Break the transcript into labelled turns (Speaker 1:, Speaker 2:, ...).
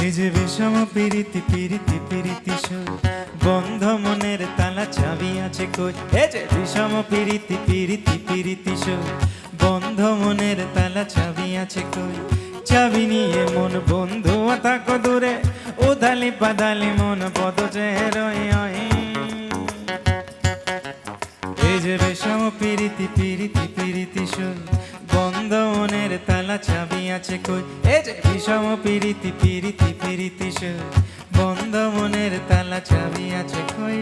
Speaker 1: এই যে বিষম পিরিতি পিরিতি পিরিতি সুর, বন্ধ মনের তালা চাবি আছে কই। এই যে বিষম পিরিতি পিরিতি পিরিতি সুর, বন্ধ মনের তালা চাবি আছে কই। চাবি নিয়ে মন বন্ধু থাকো দূরে, উধালি পাদালি মন পদ চেরই। এই যে বিষম পিরিতি পিরিতি পিরিতি সুর, বন্ধ মনের তালা চাবি আছে কই। এই যে বিষম পিরিতি পিরিতি পিরিতি সুর, বন্ধ মনের তালা চাবি আছে কই।